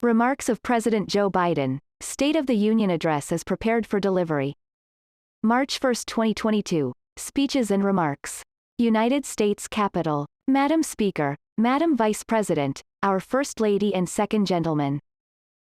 Remarks of President Joe Biden. State of the Union Address is prepared for delivery. March 1, 2022. Speeches and remarks. United States Capitol. Madam Speaker, Madam Vice President, our First Lady and Second Gentleman.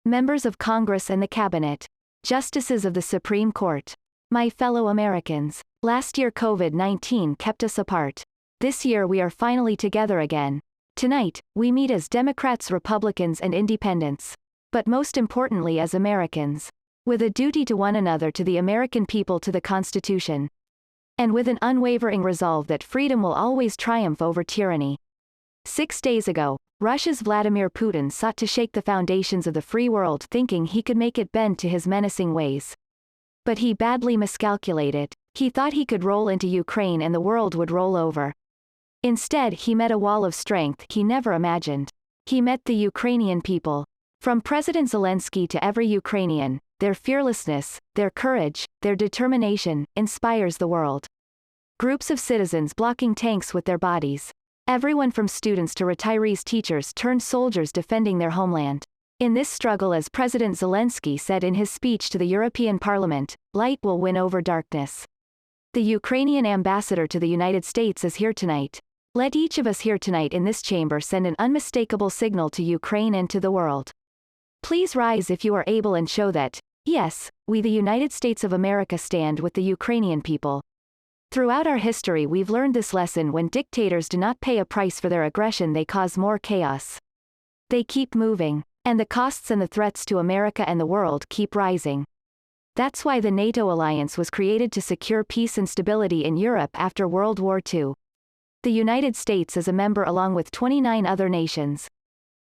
Members of Congress and the Cabinet. Justices of the Supreme Court. My fellow Americans. Last year COVID-19 kept us apart. This year we are finally together again. Tonight, we meet as Democrats, Republicans and Independents. But most importantly as Americans. With a duty to one another, to the American people, to the Constitution. And with an unwavering resolve that freedom will always triumph over tyranny. 6 days ago, Russia's Vladimir Putin sought to shake the foundations of the free world, thinking he could make it bend to his menacing ways. But he badly miscalculated. He thought he could roll into Ukraine and the world would roll over. Instead, he met a wall of strength he never imagined. He met the Ukrainian people. From President Zelensky to every Ukrainian, their fearlessness, their courage, their determination, inspires the world. Groups of citizens blocking tanks with their bodies. Everyone from students to retirees, teachers turned soldiers defending their homeland. In this struggle, as President Zelensky said in his speech to the European Parliament, light will win over darkness. The Ukrainian ambassador to the United States is here tonight. Let each of us here tonight in this chamber send an unmistakable signal to Ukraine and to the world. Please rise if you are able and show that, yes, we the United States of America stand with the Ukrainian people. Throughout our history we've learned this lesson: when dictators do not pay a price for their aggression, they cause more chaos. They keep moving, and the costs and the threats to America and the world keep rising. That's why the NATO alliance was created, to secure peace and stability in Europe after World War II. The United States is a member along with 29 other nations.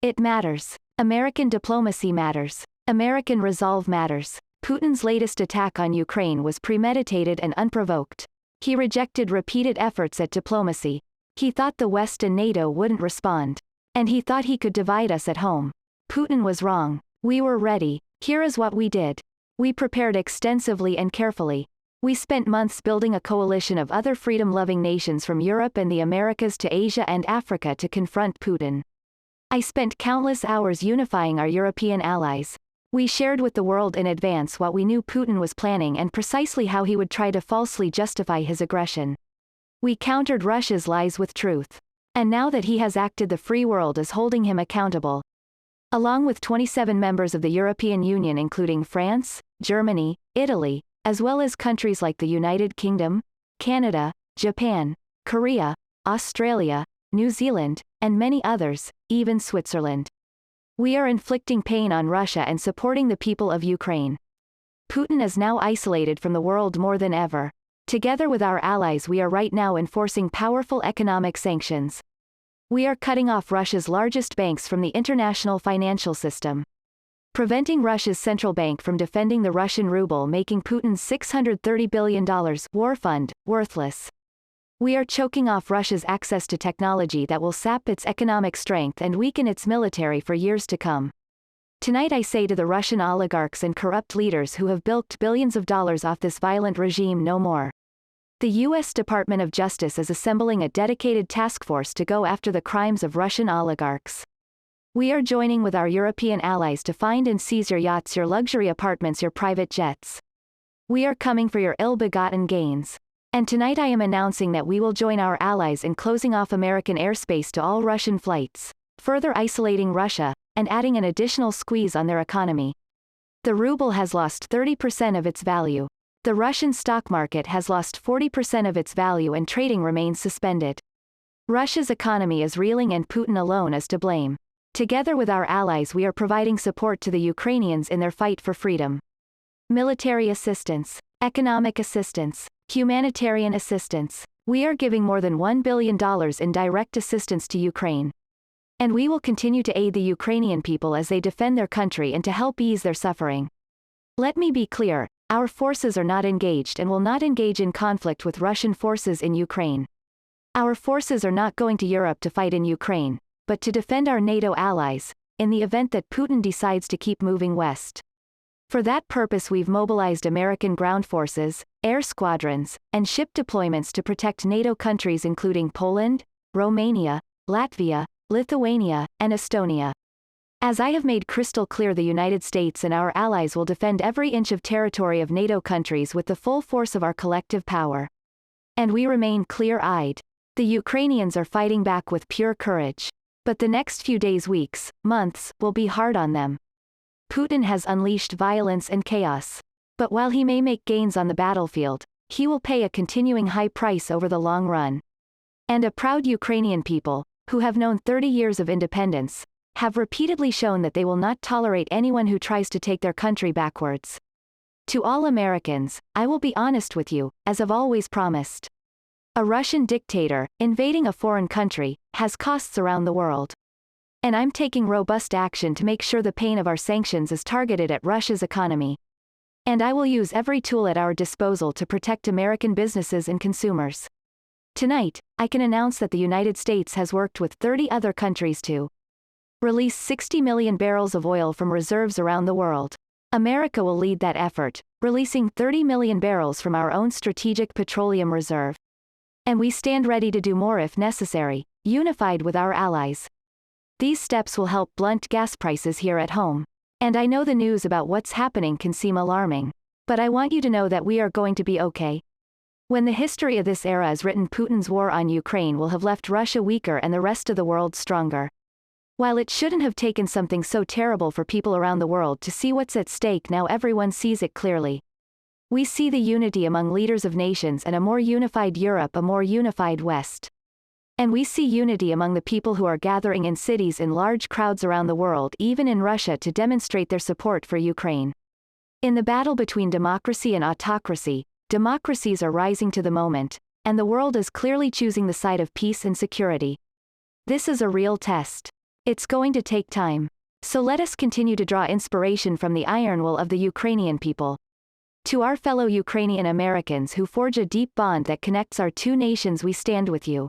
It matters. American diplomacy matters. American resolve matters. Putin's latest attack on Ukraine was premeditated and unprovoked. He rejected repeated efforts at diplomacy. He thought the West and NATO wouldn't respond. And he thought he could divide us at home. Putin was wrong. We were ready. Here is what we did. We prepared extensively and carefully. We spent months building a coalition of other freedom-loving nations from Europe and the Americas to Asia and Africa to confront Putin. I spent countless hours unifying our European allies. We shared with the world in advance what we knew Putin was planning and precisely how he would try to falsely justify his aggression. We countered Russia's lies with truth. And now that he has acted, the free world is holding him accountable. Along with 27 members of the European Union, including France, Germany, Italy, as well as countries like the United Kingdom, Canada, Japan, Korea, Australia, New Zealand, and many others, even Switzerland. We are inflicting pain on Russia and supporting the people of Ukraine. Putin is now isolated from the world more than ever. Together with our allies, we are right now enforcing powerful economic sanctions. We are cutting off Russia's largest banks from the international financial system. Preventing Russia's central bank from defending the Russian ruble, making Putin's $630 billion war fund worthless. We are choking off Russia's access to technology that will sap its economic strength and weaken its military for years to come. Tonight I say to the Russian oligarchs and corrupt leaders who have bilked billions of dollars off this violent regime, no more. The U.S. Department of Justice is assembling a dedicated task force to go after the crimes of Russian oligarchs. We are joining with our European allies to find and seize your yachts, your luxury apartments, your private jets. We are coming for your ill-begotten gains. And tonight I am announcing that we will join our allies in closing off American airspace to all Russian flights, further isolating Russia, and adding an additional squeeze on their economy. The ruble has lost 30% of its value. The Russian stock market has lost 40% of its value and trading remains suspended. Russia's economy is reeling and Putin alone is to blame. Together with our allies we are providing support to the Ukrainians in their fight for freedom. Military assistance, economic assistance, humanitarian assistance. We are giving more than $1 billion in direct assistance to Ukraine. And we will continue to aid the Ukrainian people as they defend their country and to help ease their suffering. Let me be clear, our forces are not engaged and will not engage in conflict with Russian forces in Ukraine. Our forces are not going to Europe to fight in Ukraine, but to defend our NATO allies, in the event that Putin decides to keep moving west. For that purpose we've mobilized American ground forces, air squadrons, and ship deployments to protect NATO countries including Poland, Romania, Latvia, Lithuania, and Estonia. As I have made crystal clear, the United States and our allies will defend every inch of territory of NATO countries with the full force of our collective power. And we remain clear-eyed. The Ukrainians are fighting back with pure courage. But the next few days, weeks, months, will be hard on them. Putin has unleashed violence and chaos. But while he may make gains on the battlefield, he will pay a continuing high price over the long run. And a proud Ukrainian people, who have known 30 years of independence, have repeatedly shown that they will not tolerate anyone who tries to take their country backwards. To all Americans, I will be honest with you, as I've always promised. A Russian dictator, invading a foreign country, has costs around the world. And I'm taking robust action to make sure the pain of our sanctions is targeted at Russia's economy. And I will use every tool at our disposal to protect American businesses and consumers. Tonight, I can announce that the United States has worked with 30 other countries to release 60 million barrels of oil from reserves around the world. America will lead that effort, releasing 30 million barrels from our own strategic petroleum reserve. And we stand ready to do more if necessary, unified with our allies. These steps will help blunt gas prices here at home. And I know the news about what's happening can seem alarming. But I want you to know that we are going to be okay. When the history of this era is written, Putin's war on Ukraine will have left Russia weaker and the rest of the world stronger. While it shouldn't have taken something so terrible for people around the world to see what's at stake, now everyone sees it clearly. We see the unity among leaders of nations and a more unified Europe, a more unified West. And we see unity among the people who are gathering in cities in large crowds around the world, even in Russia, to demonstrate their support for Ukraine. In the battle between democracy and autocracy, democracies are rising to the moment, and the world is clearly choosing the side of peace and security. This is a real test. It's going to take time. So let us continue to draw inspiration from the iron will of the Ukrainian people. To our fellow Ukrainian Americans who forge a deep bond that connects our two nations, we stand with you.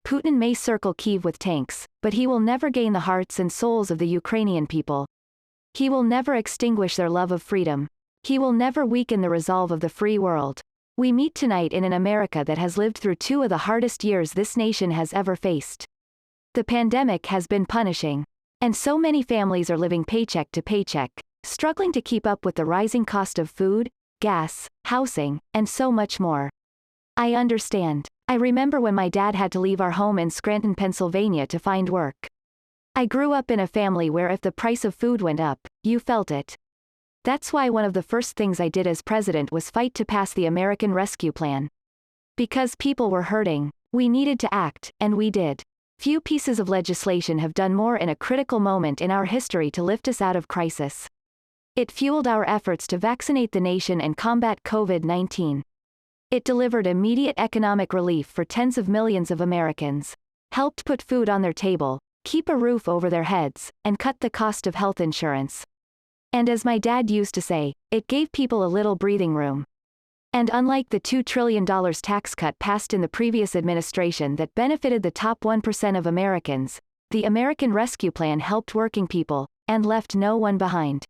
Putin may circle Kyiv with tanks, but he will never gain the hearts and souls of the Ukrainian people. He will never extinguish their love of freedom. He will never weaken the resolve of the free world. We meet tonight in an America that has lived through two of the hardest years this nation has ever faced. The pandemic has been punishing. And so many families are living paycheck to paycheck, struggling to keep up with the rising cost of food, gas, housing, and so much more. I understand. I remember when my dad had to leave our home in Scranton, Pennsylvania to find work. I grew up in a family where if the price of food went up, you felt it. That's why one of the first things I did as president was fight to pass the American Rescue Plan. Because people were hurting, we needed to act, and we did. Few pieces of legislation have done more in a critical moment in our history to lift us out of crisis. It fueled our efforts to vaccinate the nation and combat COVID-19. It delivered immediate economic relief for tens of millions of Americans, helped put food on their table, keep a roof over their heads, and cut the cost of health insurance. And as my dad used to say, it gave people a little breathing room. And unlike the $2 trillion tax cut passed in the previous administration that benefited the top 1% of Americans, the American Rescue Plan helped working people, and left no one behind.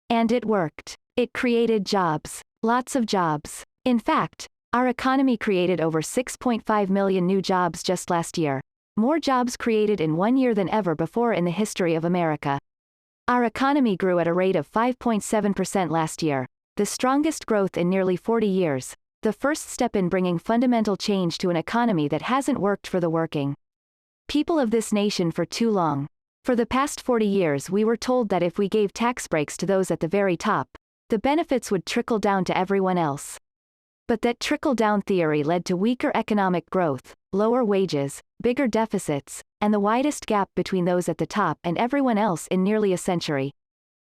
And it worked. It created jobs. Lots of jobs. In fact, our economy created over 6.5 million new jobs just last year. More jobs created in 1 year than ever before in the history of America. Our economy grew at a rate of 5.7% last year, the strongest growth in nearly 40 years, the first step in bringing fundamental change to an economy that hasn't worked for the working people of this nation for too long. For the past 40 years we were told that if we gave tax breaks to those at the very top, the benefits would trickle down to everyone else. But that trickle-down theory led to weaker economic growth, lower wages, bigger deficits, and the widest gap between those at the top and everyone else in nearly a century.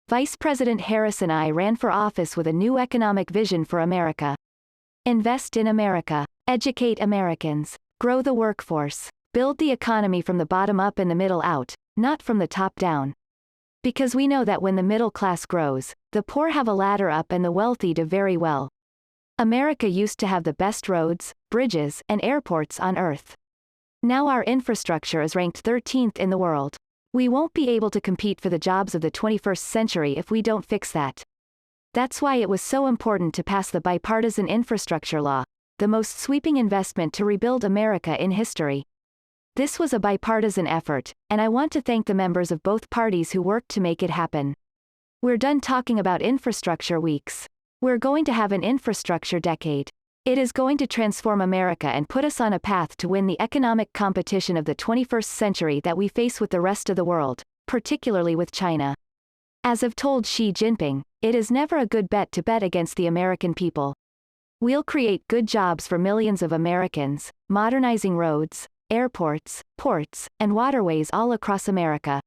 Vice President Harris and I ran for office with a new economic vision for America. Invest in America. Educate Americans. Grow the workforce. Build the economy from the bottom up and the middle out, not from the top down. Because we know that when the middle class grows, the poor have a ladder up and the wealthy do very well. America used to have the best roads, bridges, and airports on Earth. Now our infrastructure is ranked 13th in the world. We won't be able to compete for the jobs of the 21st century if we don't fix that. That's why it was so important to pass the bipartisan infrastructure law, the most sweeping investment to rebuild America in history. This was a bipartisan effort, and I want to thank the members of both parties who worked to make it happen. We're done talking about infrastructure weeks. We're going to have an infrastructure decade. It is going to transform America and put us on a path to win the economic competition of the 21st century that we face with the rest of the world, particularly with China. As I've told Xi Jinping, it is never a good bet to bet against the American people. We'll create good jobs for millions of Americans, modernizing roads, airports, ports, and waterways all across America.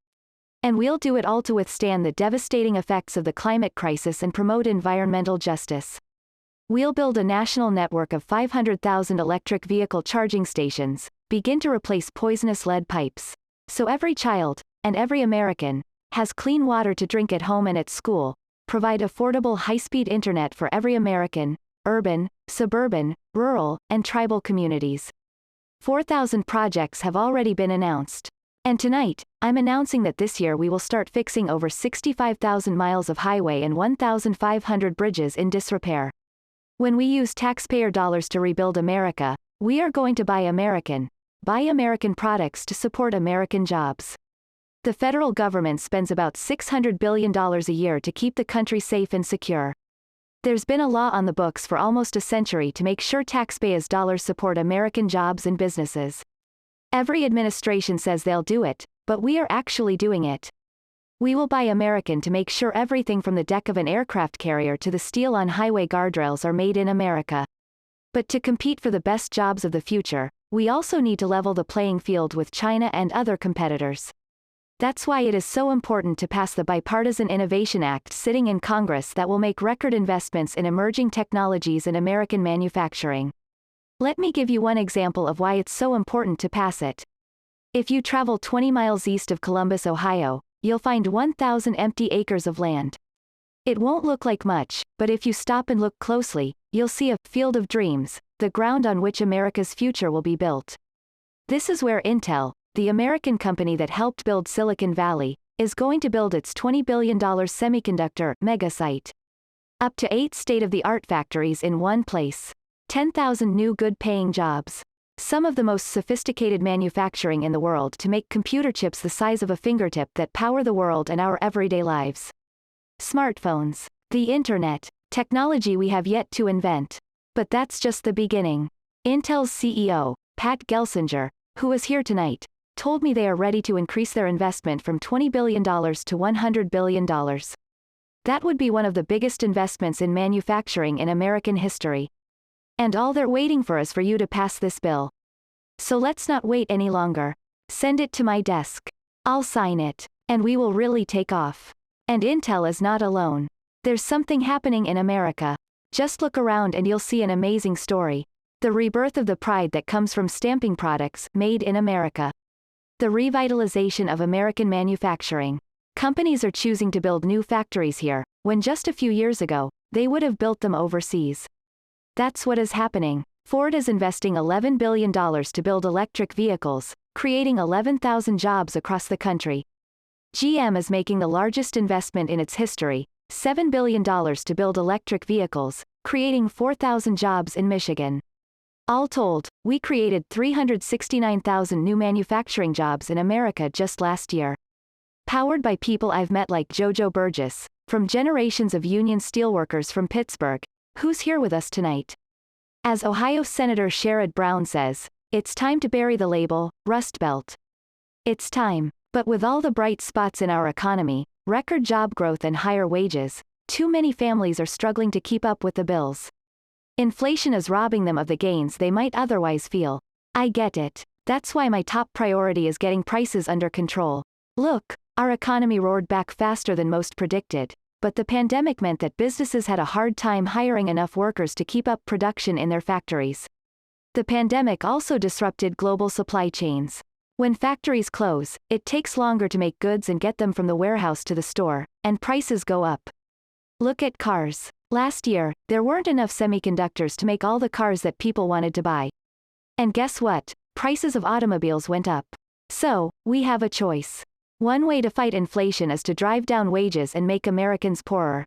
And we'll do it all to withstand the devastating effects of the climate crisis and promote environmental justice. We'll build a national network of 500,000 electric vehicle charging stations, begin to replace poisonous lead pipes, so every child, and every American, has clean water to drink at home and at school, provide affordable high-speed internet for every American, urban, suburban, rural, and tribal communities. 4,000 projects have already been announced. And tonight, I'm announcing that this year we will start fixing over 65,000 miles of highway and 1,500 bridges in disrepair. When we use taxpayer dollars to rebuild America, we are going to buy American products to support American jobs. The federal government spends about $600 billion a year to keep the country safe and secure. There's been a law on the books for almost a century to make sure taxpayers' dollars support American jobs and businesses. Every administration says they'll do it, but we are actually doing it. We will buy American to make sure everything from the deck of an aircraft carrier to the steel on highway guardrails are made in America. But to compete for the best jobs of the future, we also need to level the playing field with China and other competitors. That's why it is so important to pass the Bipartisan Innovation Act sitting in Congress that will make record investments in emerging technologies and American manufacturing. Let me give you one example of why it's so important to pass it. If you travel 20 miles east of Columbus, Ohio, you'll find 1,000 empty acres of land. It won't look like much, but if you stop and look closely, you'll see a field of dreams, the ground on which America's future will be built. This is where Intel, the American company that helped build Silicon Valley, is going to build its $20 billion semiconductor megasite. Up to 8 state-of-the-art factories in one place. 10,000 new good-paying jobs. Some of the most sophisticated manufacturing in the world to make computer chips the size of a fingertip that power the world and our everyday lives. Smartphones. The internet. Technology we have yet to invent. But that's just the beginning. Intel's CEO, Pat Gelsinger, who is here tonight, told me they are ready to increase their investment from $20 billion to $100 billion. That would be one of the biggest investments in manufacturing in American history. And all they're waiting for is for you to pass this bill. So let's not wait any longer. Send it to my desk. I'll sign it. And we will really take off. And Intel is not alone. There's something happening in America. Just look around and you'll see an amazing story. The rebirth of the pride that comes from stamping products made in America. The revitalization of American manufacturing. Companies are choosing to build new factories here, when just a few years ago, they would have built them overseas. That's what is happening. Ford is investing $11 billion to build electric vehicles, creating 11,000 jobs across the country. GM is making the largest investment in its history, $7 billion to build electric vehicles, creating 4,000 jobs in Michigan. All told, we created 369,000 new manufacturing jobs in America just last year. Powered by people I've met like Jojo Burgess, from generations of union steelworkers from Pittsburgh, who's here with us tonight. As Ohio Senator Sherrod Brown says, it's time to bury the label, Rust Belt. It's time, but with all the bright spots in our economy, record job growth and higher wages, too many families are struggling to keep up with the bills. Inflation is robbing them of the gains they might otherwise feel. I get it. That's why my top priority is getting prices under control. Look, our economy roared back faster than most predicted, but the pandemic meant that businesses had a hard time hiring enough workers to keep up production in their factories. The pandemic also disrupted global supply chains. When factories close, it takes longer to make goods and get them from the warehouse to the store, and prices go up. Look at cars. Last year, there weren't enough semiconductors to make all the cars that people wanted to buy. And guess what? Prices of automobiles went up. So, we have a choice. One way to fight inflation is to drive down wages and make Americans poorer.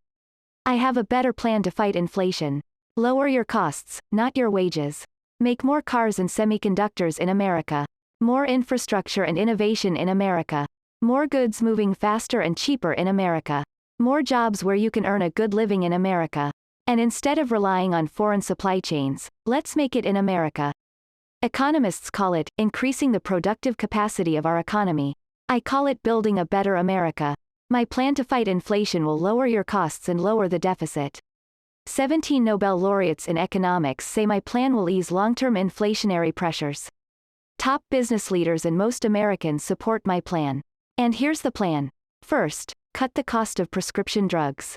I have a better plan to fight inflation. Lower your costs, not your wages. Make more cars and semiconductors in America. More infrastructure and innovation in America. More goods moving faster and cheaper in America. More jobs where you can earn a good living in America. And instead of relying on foreign supply chains, let's make it in America. Economists call it increasing the productive capacity of our economy. I call it building a better America. My plan to fight inflation will lower your costs and lower the deficit. 17 Nobel laureates in economics say my plan will ease long-term inflationary pressures. Top business leaders and most Americans support my plan. And here's the plan. First, cut the cost of prescription drugs.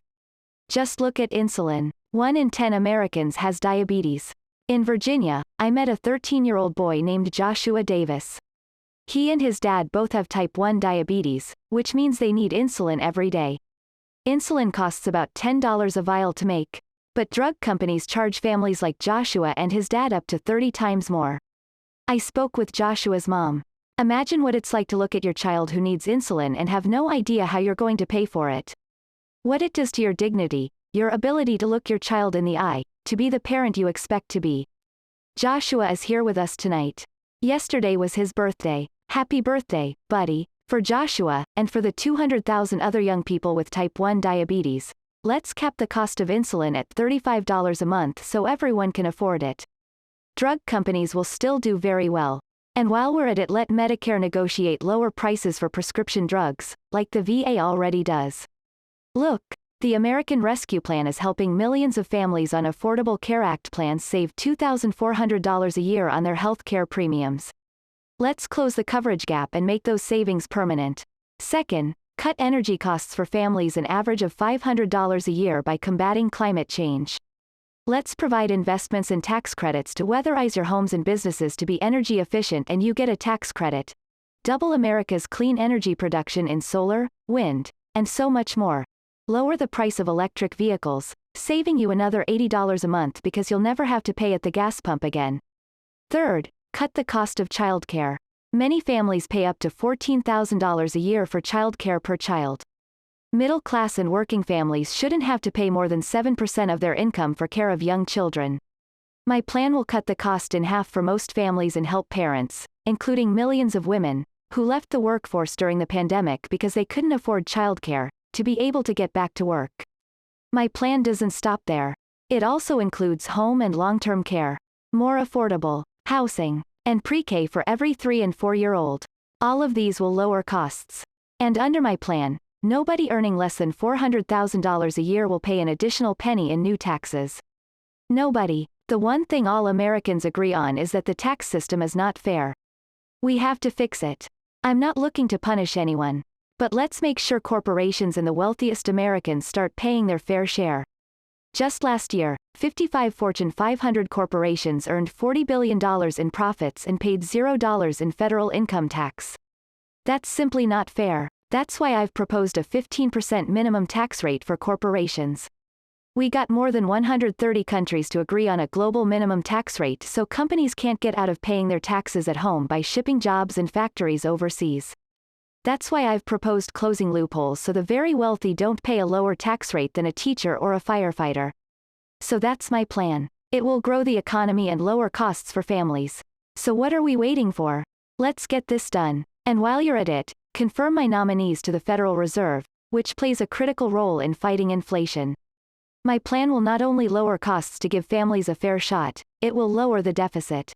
Just look at insulin. 1 in 10 Americans has diabetes. In Virginia, I met a 13-year-old boy named Joshua Davis. He and his dad both have type 1 diabetes, which means they need insulin every day. Insulin costs about $10 a vial to make, but drug companies charge families like Joshua and his dad up to 30 times more. I spoke with Joshua's mom. Imagine what it's like to look at your child who needs insulin and have no idea how you're going to pay for it. What it does to your dignity, your ability to look your child in the eye, to be the parent you expect to be. Joshua is here with us tonight. Yesterday was his birthday. Happy birthday, buddy. For Joshua, and for the 200,000 other young people with type 1 diabetes, let's cap the cost of insulin at $35 a month so everyone can afford it. Drug companies will still do very well. And while we're at it, let Medicare negotiate lower prices for prescription drugs, like the VA already does. Look, the American Rescue Plan is helping millions of families on Affordable Care Act plans save $2,400 a year on their health care premiums. Let's close the coverage gap and make those savings permanent. Second, cut energy costs for families an average of $500 a year by combating climate change. Let's provide investments and tax credits to weatherize your homes and businesses to be energy efficient, and you get a tax credit. Double America's clean energy production in solar, wind, and so much more. Lower the price of electric vehicles, saving you another $80 a month because you'll never have to pay at the gas pump again. Third, cut the cost of childcare. Many families pay up to $14,000 a year for childcare per child. Middle-class and working families shouldn't have to pay more than 7% of their income for care of young children. My plan will cut the cost in half for most families and help parents, including millions of women, who left the workforce during the pandemic because they couldn't afford childcare, to be able to get back to work. My plan doesn't stop there. It also includes home and long-term care, more affordable housing, and pre-K for every 3 and 4-year-old. All of these will lower costs. And under my plan, nobody earning less than $400,000 a year will pay an additional penny in new taxes. Nobody. The one thing all Americans agree on is that the tax system is not fair. We have to fix it. I'm not looking to punish anyone. But let's make sure corporations and the wealthiest Americans start paying their fair share. Just last year, 55 Fortune 500 corporations earned $40 billion in profits and paid $0 in federal income tax. That's simply not fair. That's why I've proposed a 15% minimum tax rate for corporations. We got more than 130 countries to agree on a global minimum tax rate so companies can't get out of paying their taxes at home by shipping jobs and factories overseas. That's why I've proposed closing loopholes so the very wealthy don't pay a lower tax rate than a teacher or a firefighter. So that's my plan. It will grow the economy and lower costs for families. So what are we waiting for? Let's get this done. And while you're at it, confirm my nominees to the Federal Reserve, which plays a critical role in fighting inflation. My plan will not only lower costs to give families a fair shot, it will lower the deficit.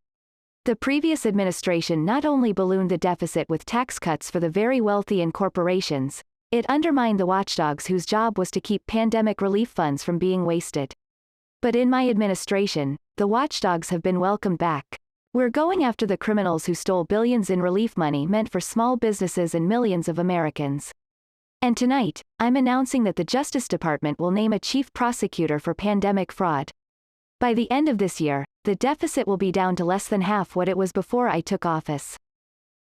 The previous administration not only ballooned the deficit with tax cuts for the very wealthy and corporations, it undermined the watchdogs whose job was to keep pandemic relief funds from being wasted. But in my administration, the watchdogs have been welcomed back. We're going after the criminals who stole billions in relief money meant for small businesses and millions of Americans. And tonight, I'm announcing that the Justice Department will name a chief prosecutor for pandemic fraud. By the end of this year, the deficit will be down to less than half what it was before I took office.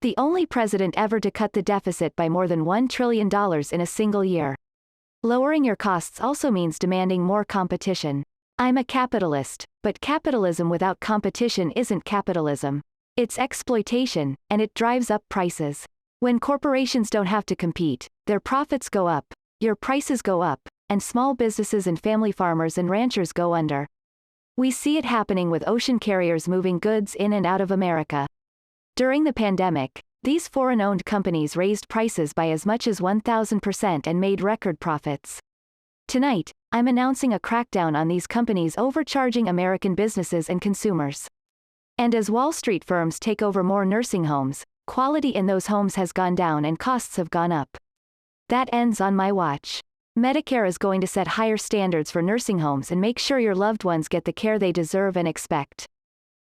The only president ever to cut the deficit by more than $1 trillion in a single year. Lowering your costs also means demanding more competition. I'm a capitalist, but capitalism without competition isn't capitalism. It's exploitation, and it drives up prices. When corporations don't have to compete, their profits go up, your prices go up, and small businesses and family farmers and ranchers go under. We see it happening with ocean carriers moving goods in and out of America. During the pandemic, these foreign-owned companies raised prices by as much as 1,000% and made record profits. Tonight, I'm announcing a crackdown on these companies overcharging American businesses and consumers. And as Wall Street firms take over more nursing homes, quality in those homes has gone down and costs have gone up. That ends on my watch. Medicare is going to set higher standards for nursing homes and make sure your loved ones get the care they deserve and expect.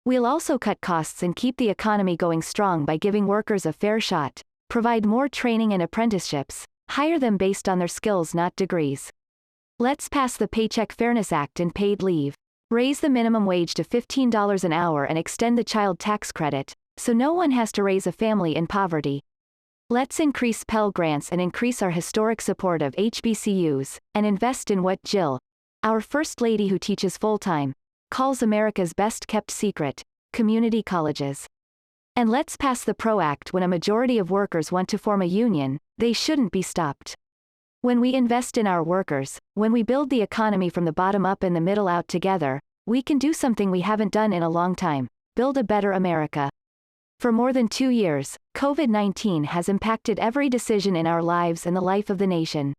We'll also cut costs and keep the economy going strong by giving workers a fair shot, provide more training and apprenticeships, hire them based on their skills not degrees. Let's pass the Paycheck Fairness Act and paid leave. Raise the minimum wage to $15 an hour and extend the child tax credit, so no one has to raise a family in poverty. Let's increase Pell Grants and increase our historic support of HBCUs, and invest in what Jill, our First Lady who teaches full-time, calls America's best-kept secret, community colleges. And let's pass the PRO Act. When a majority of workers want to form a union, they shouldn't be stopped. When we invest in our workers, when we build the economy from the bottom up and the middle out together, we can do something we haven't done in a long time: build a better America. For more than 2 years, COVID-19 has impacted every decision in our lives and the life of the nation.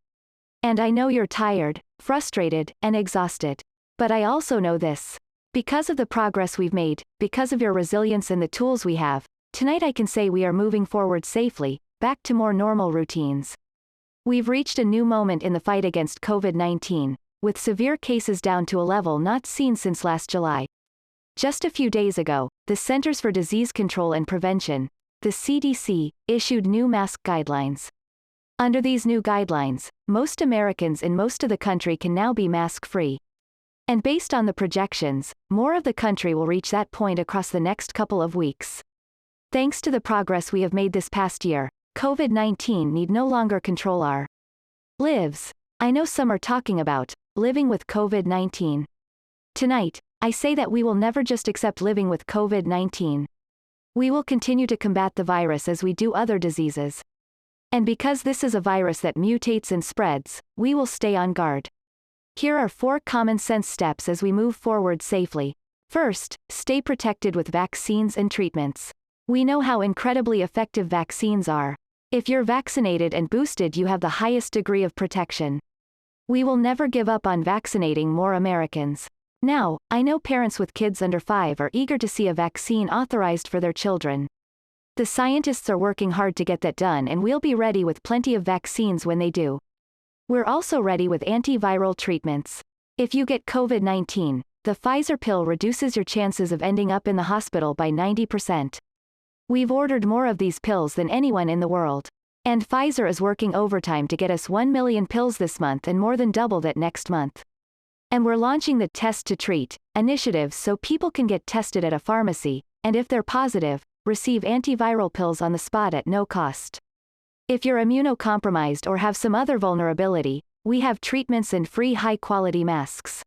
And I know you're tired, frustrated, and exhausted. But I also know this. Because of the progress we've made, because of your resilience and the tools we have, tonight I can say we are moving forward safely, back to more normal routines. We've reached a new moment in the fight against COVID-19, with severe cases down to a level not seen since last July. Just a few days ago, the Centers for Disease Control and Prevention, the CDC, issued new mask guidelines. Under these new guidelines, most Americans in most of the country can now be mask-free. And based on the projections, more of the country will reach that point across the next couple of weeks. Thanks to the progress we have made this past year, COVID-19 need no longer control our lives. I know some are talking about living with COVID-19. Tonight, I say that we will never just accept living with COVID-19. We will continue to combat the virus as we do other diseases. And because this is a virus that mutates and spreads, we will stay on guard. Here are 4 common sense steps as we move forward safely. First, stay protected with vaccines and treatments. We know how incredibly effective vaccines are. If you're vaccinated and boosted, you have the highest degree of protection. We will never give up on vaccinating more Americans. Now, I know parents with kids under 5 are eager to see a vaccine authorized for their children. The scientists are working hard to get that done, and we'll be ready with plenty of vaccines when they do. We're also ready with antiviral treatments. If you get COVID-19, the Pfizer pill reduces your chances of ending up in the hospital by 90%. We've ordered more of these pills than anyone in the world. And Pfizer is working overtime to get us 1 million pills this month and more than double that next month. And we're launching the Test to Treat initiative so people can get tested at a pharmacy, and if they're positive, receive antiviral pills on the spot at no cost. If you're immunocompromised or have some other vulnerability, we have treatments and free high-quality masks.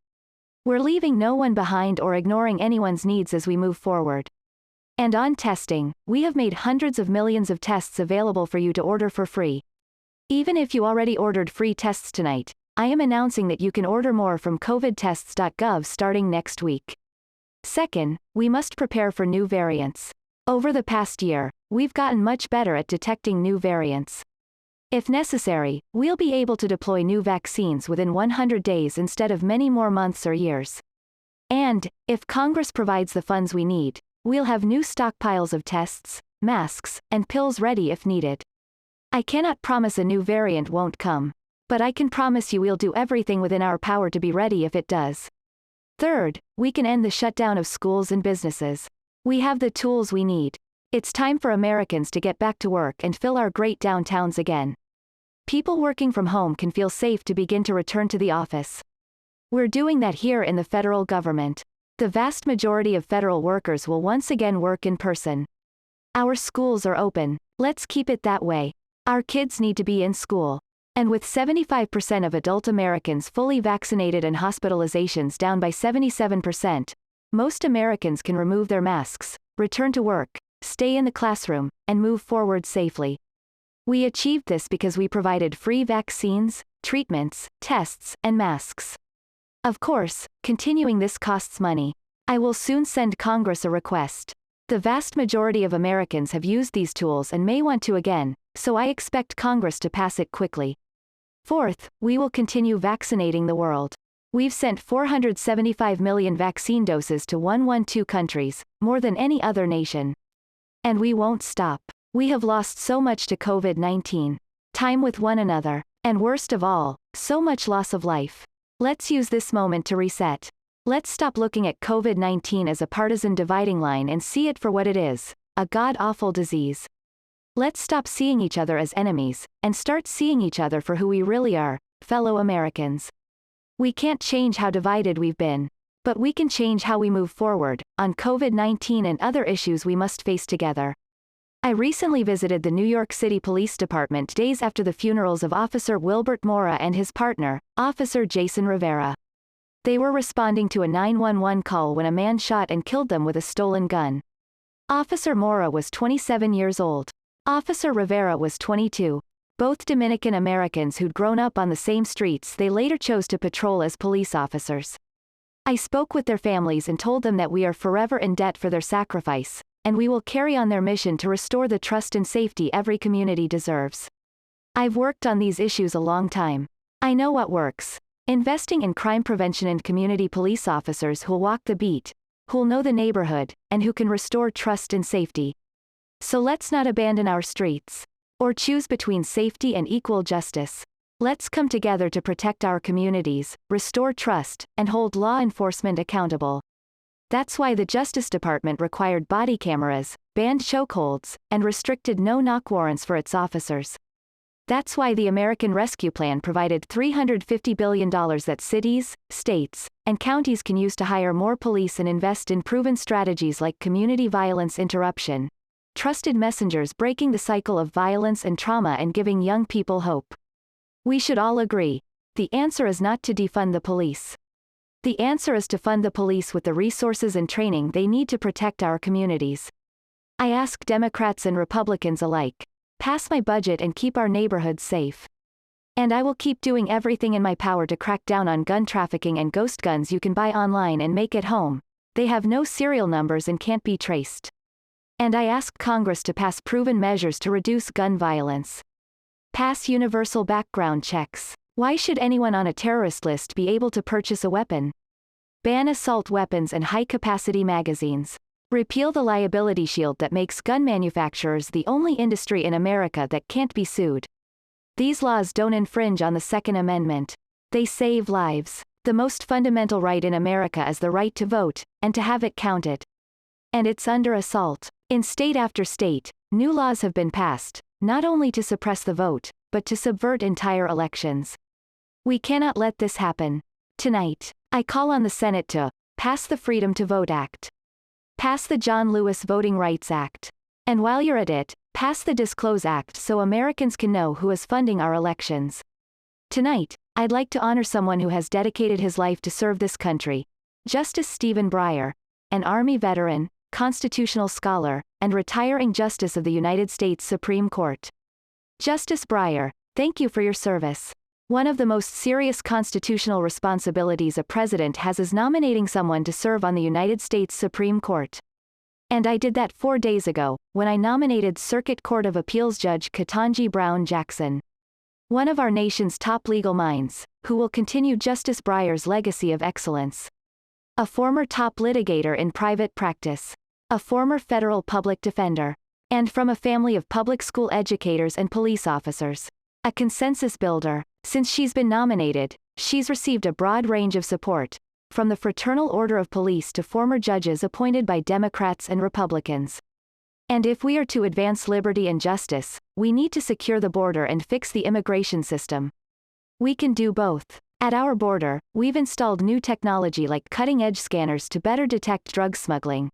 We're leaving no one behind or ignoring anyone's needs as we move forward. And on testing, we have made hundreds of millions of tests available for you to order for free. Even if you already ordered free tests tonight, I am announcing that you can order more from covidtests.gov starting next week. Second, we must prepare for new variants. Over the past year, we've gotten much better at detecting new variants. If necessary, we'll be able to deploy new vaccines within 100 days instead of many more months or years. And, if Congress provides the funds we need, we'll have new stockpiles of tests, masks, and pills ready if needed. I cannot promise a new variant won't come. But I can promise you we'll do everything within our power to be ready if it does. Third, we can end the shutdown of schools and businesses. We have the tools we need. It's time for Americans to get back to work and fill our great downtowns again. People working from home can feel safe to begin to return to the office. We're doing that here in the federal government. The vast majority of federal workers will once again work in person. Our schools are open. Let's keep it that way. Our kids need to be in school. And with 75% of adult Americans fully vaccinated and hospitalizations down by 77%, most Americans can remove their masks, return to work, stay in the classroom, and move forward safely. We achieved this because we provided free vaccines, treatments, tests, and masks. Of course, continuing this costs money. I will soon send Congress a request. The vast majority of Americans have used these tools and may want to again, so I expect Congress to pass it quickly. Fourth, we will continue vaccinating the world. We've sent 475 million vaccine doses to 112 countries, more than any other nation. And we won't stop. We have lost so much to COVID-19. Time with one another, and worst of all, so much loss of life. Let's use this moment to reset. Let's stop looking at COVID-19 as a partisan dividing line and see it for what it is, a god-awful disease. Let's stop seeing each other as enemies, and start seeing each other for who we really are, fellow Americans. We can't change how divided we've been, but we can change how we move forward, on COVID-19 and other issues we must face together. I recently visited the New York City Police Department days after the funerals of Officer Wilbert Mora and his partner, Officer Jason Rivera. They were responding to a 911 call when a man shot and killed them with a stolen gun. Officer Mora was 27 years old. Officer Rivera was 22. Both Dominican Americans who'd grown up on the same streets they later chose to patrol as police officers. I spoke with their families and told them that we are forever in debt for their sacrifice, and we will carry on their mission to restore the trust and safety every community deserves. I've worked on these issues a long time. I know what works. Investing in crime prevention and community police officers who'll walk the beat, who'll know the neighborhood, and who can restore trust and safety. So let's not abandon our streets, or choose between safety and equal justice. Let's come together to protect our communities, restore trust, and hold law enforcement accountable. That's why the Justice Department required body cameras, banned chokeholds, and restricted no-knock warrants for its officers. That's why the American Rescue Plan provided $350 billion that cities, states, and counties can use to hire more police and invest in proven strategies like community violence interruption, trusted messengers breaking the cycle of violence and trauma and giving young people hope. We should all agree, the answer is not to defund the police. The answer is to fund the police with the resources and training they need to protect our communities. I ask Democrats and Republicans alike, pass my budget and keep our neighborhoods safe. And I will keep doing everything in my power to crack down on gun trafficking and ghost guns you can buy online and make at home. They have no serial numbers and can't be traced. And I ask Congress to pass proven measures to reduce gun violence. Pass universal background checks. Why should anyone on a terrorist list be able to purchase a weapon? Ban assault weapons and high-capacity magazines. Repeal the liability shield that makes gun manufacturers the only industry in America that can't be sued. These laws don't infringe on the Second Amendment. They save lives. The most fundamental right in America is the right to vote, and to have it counted. And it's under assault. In state after state, new laws have been passed, not only to suppress the vote, but to subvert entire elections. We cannot let this happen. Tonight, I call on the Senate to pass the Freedom to Vote Act. Pass the John Lewis Voting Rights Act. And while you're at it, pass the Disclose Act so Americans can know who is funding our elections. Tonight, I'd like to honor someone who has dedicated his life to serve this country. Justice Stephen Breyer, an Army veteran, constitutional scholar, and retiring Justice of the United States Supreme Court. Justice Breyer, thank you for your service. One of the most serious constitutional responsibilities a president has is nominating someone to serve on the United States Supreme Court. And I did that 4 days ago, when I nominated Circuit Court of Appeals Judge Ketanji Brown Jackson. One of our nation's top legal minds, who will continue Justice Breyer's legacy of excellence. A former top litigator in private practice. A former federal public defender. And from a family of public school educators and police officers. A consensus builder. Since she's been nominated, she's received a broad range of support, from the Fraternal Order of Police to former judges appointed by Democrats and Republicans. And if we are to advance liberty and justice, we need to secure the border and fix the immigration system. We can do both. At our border, we've installed new technology like cutting-edge scanners to better detect drug smuggling.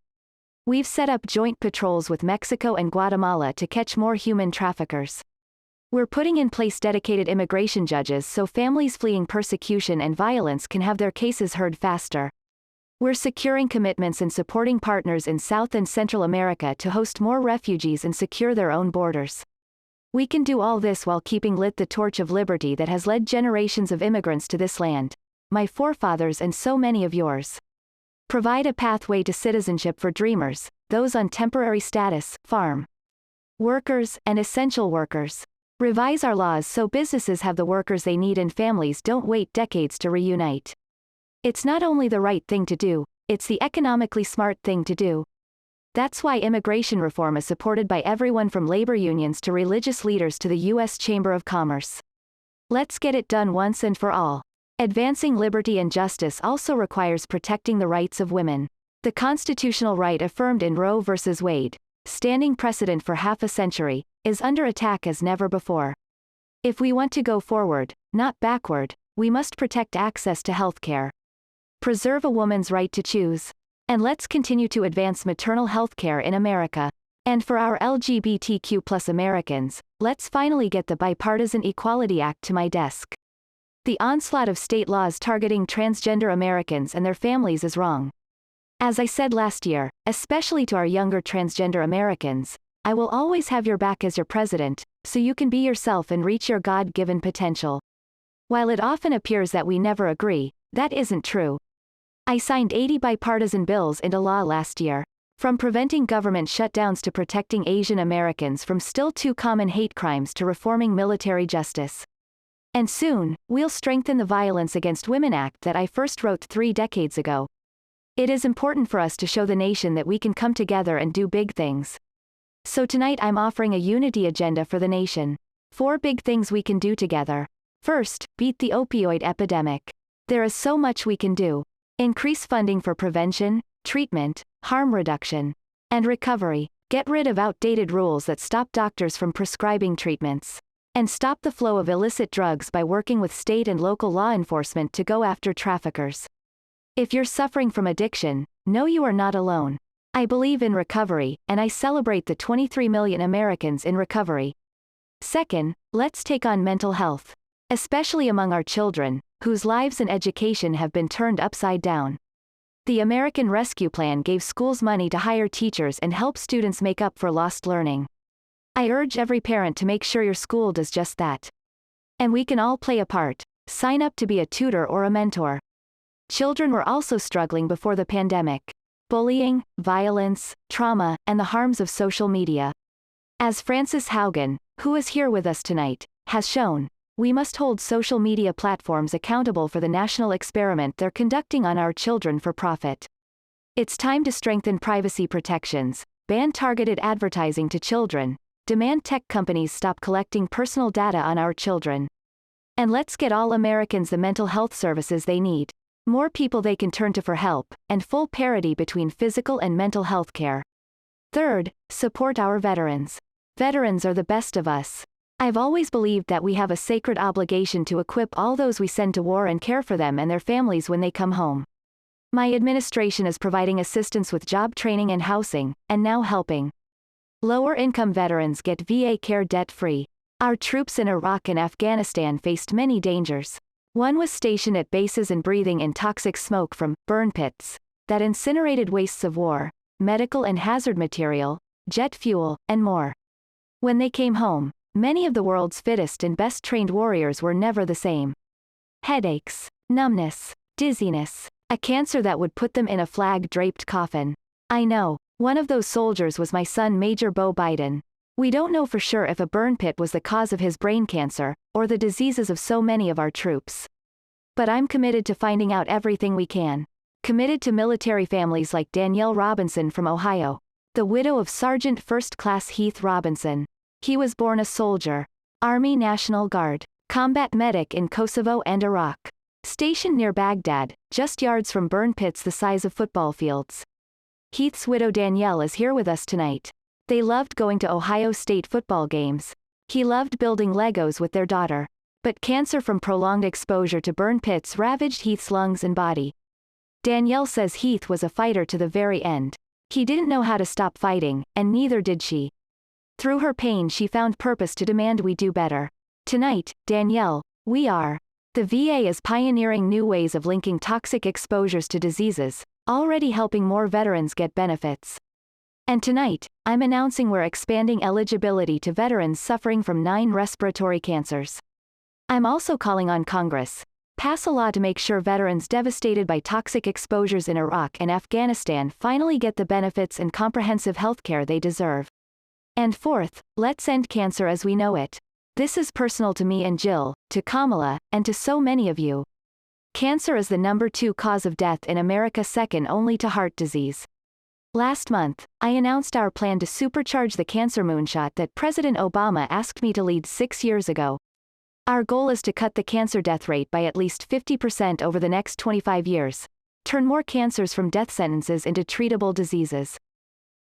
We've set up joint patrols with Mexico and Guatemala to catch more human traffickers. We're putting in place dedicated immigration judges so families fleeing persecution and violence can have their cases heard faster. We're securing commitments and supporting partners in South and Central America to host more refugees and secure their own borders. We can do all this while keeping lit the torch of liberty that has led generations of immigrants to this land, my forefathers and so many of yours. Provide a pathway to citizenship for dreamers, those on temporary status, farm workers, and essential workers. Revise our laws so businesses have the workers they need and families don't wait decades to reunite. It's not only the right thing to do, it's the economically smart thing to do. That's why immigration reform is supported by everyone from labor unions to religious leaders to the U.S. Chamber of Commerce. Let's get it done once and for all. Advancing liberty and justice also requires protecting the rights of women. The constitutional right affirmed in Roe v. Wade, standing precedent for half a century, is under attack as never before. If we want to go forward, not backward, we must protect access to healthcare. Preserve a woman's right to choose. And let's continue to advance maternal health care in America. And for our LGBTQ+ Americans, let's finally get the Bipartisan Equality Act to my desk. The onslaught of state laws targeting transgender Americans and their families is wrong. As I said last year, especially to our younger transgender Americans, I will always have your back as your president, so you can be yourself and reach your God-given potential. While it often appears that we never agree, that isn't true. I signed 80 bipartisan bills into law last year, from preventing government shutdowns to protecting Asian Americans from still too common hate crimes to reforming military justice. And soon, we'll strengthen the Violence Against Women Act that I first wrote 3 decades ago. It is important for us to show the nation that we can come together and do big things. So tonight I'm offering a unity agenda for the nation. 4 big things we can do together. First, beat the opioid epidemic. There is so much we can do. Increase funding for prevention, treatment, harm reduction, and recovery. Get rid of outdated rules that stop doctors from prescribing treatments. And stop the flow of illicit drugs by working with state and local law enforcement to go after traffickers. If you're suffering from addiction, know you are not alone. I believe in recovery, and I celebrate the 23 million Americans in recovery. Second, let's take on mental health. Especially among our children, whose lives and education have been turned upside down. The American Rescue Plan gave schools money to hire teachers and help students make up for lost learning. I urge every parent to make sure your school does just that. And we can all play a part. Sign up to be a tutor or a mentor. Children were also struggling before the pandemic. Bullying, violence, trauma, and the harms of social media. As Frances Haugen, who is here with us tonight, has shown, we must hold social media platforms accountable for the national experiment they're conducting on our children for profit. It's time to strengthen privacy protections, ban targeted advertising to children, demand tech companies stop collecting personal data on our children. And let's get all Americans the mental health services they need, more people they can turn to for help, and full parity between physical and mental health care. Third, support our veterans. Veterans are the best of us. I've always believed that we have a sacred obligation to equip all those we send to war and care for them and their families when they come home. My administration is providing assistance with job training and housing, and now helping lower-income veterans get VA care debt-free. Our troops in Iraq and Afghanistan faced many dangers. One was stationed at bases and breathing in toxic smoke from burn pits that incinerated wastes of war, medical and hazard material, jet fuel, and more. When they came home, many of the world's fittest and best-trained warriors were never the same. Headaches, numbness, dizziness, a cancer that would put them in a flag-draped coffin. I know, one of those soldiers was my son Major Beau Biden. We don't know for sure if a burn pit was the cause of his brain cancer, or the diseases of so many of our troops. But I'm committed to finding out everything we can. Committed to military families like Danielle Robinson from Ohio, the widow of Sergeant First Class Heath Robinson. He was born a soldier, Army National Guard, combat medic in Kosovo and Iraq. Stationed near Baghdad, just yards from burn pits the size of football fields. Heath's widow Danielle is here with us tonight. They loved going to Ohio State football games. He loved building Legos with their daughter. But cancer from prolonged exposure to burn pits ravaged Heath's lungs and body. Danielle says Heath was a fighter to the very end. He didn't know how to stop fighting, and neither did she. Through her pain she found purpose to demand we do better. Tonight, Danielle, we are. The VA is pioneering new ways of linking toxic exposures to diseases, already helping more veterans get benefits. And tonight, I'm announcing we're expanding eligibility to veterans suffering from 9 respiratory cancers. I'm also calling on Congress, Pass a law to make sure veterans devastated by toxic exposures in Iraq and Afghanistan finally get the benefits and comprehensive healthcare they deserve. And fourth, let's end cancer as we know it. This is personal to me and Jill, to Kamala, and to so many of you. Cancer is the number 2 cause of death in America, second only to heart disease. Last month, I announced our plan to supercharge the cancer moonshot that President Obama asked me to lead 6 years ago. Our goal is to cut the cancer death rate by at least 50% over the next 25 years. Turn more cancers from death sentences into treatable diseases.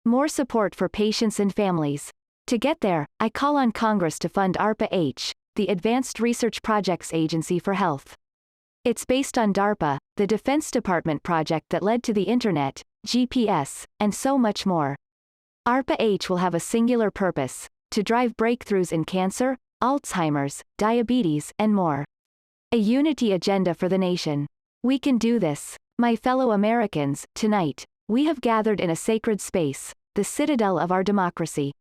More support for patients and families. To get there, I call on Congress to fund ARPA-H, the Advanced Research Projects Agency for Health. It's based on DARPA, the Defense Department project that led to the Internet, GPS, and so much more. ARPA-H will have a singular purpose: to drive breakthroughs in cancer, Alzheimer's, diabetes, and more. A unity agenda for the nation. We can do this. My fellow Americans, tonight, we have gathered in a sacred space, the citadel of our democracy.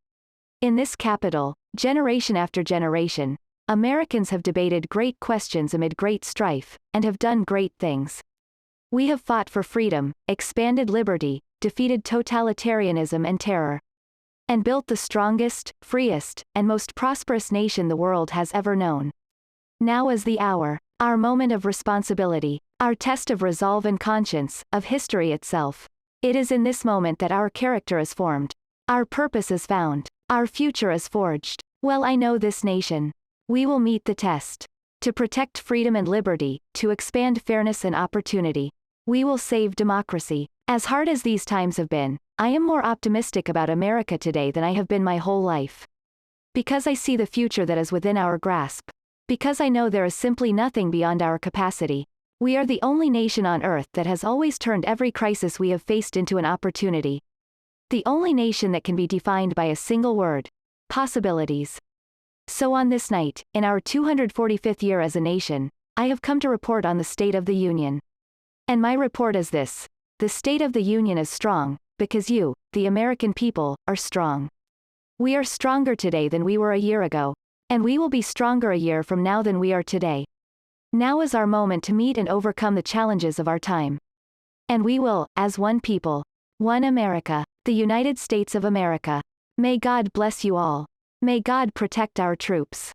In this capital, generation after generation, Americans have debated great questions amid great strife, and have done great things. We have fought for freedom, expanded liberty, defeated totalitarianism and terror, and built the strongest, freest, and most prosperous nation the world has ever known. Now is the hour, our moment of responsibility, our test of resolve and conscience, of history itself. It is in this moment that our character is formed, our purpose is found, our future is forged. Well, I know this nation. We will meet the test. To protect freedom and liberty, to expand fairness and opportunity. We will save democracy. As hard as these times have been, I am more optimistic about America today than I have been my whole life. Because I see the future that is within our grasp. Because I know there is simply nothing beyond our capacity. We are the only nation on earth that has always turned every crisis we have faced into an opportunity. The only nation that can be defined by a single word: possibilities. So on this night, in our 245th year as a nation, I have come to report on the State of the Union. And my report is this: the State of the Union is strong, because you, the American people, are strong. We are stronger today than we were a year ago, and we will be stronger a year from now than we are today. Now is our moment to meet and overcome the challenges of our time. And we will, as one people, one America, the United States of America. May God bless you all. May God protect our troops.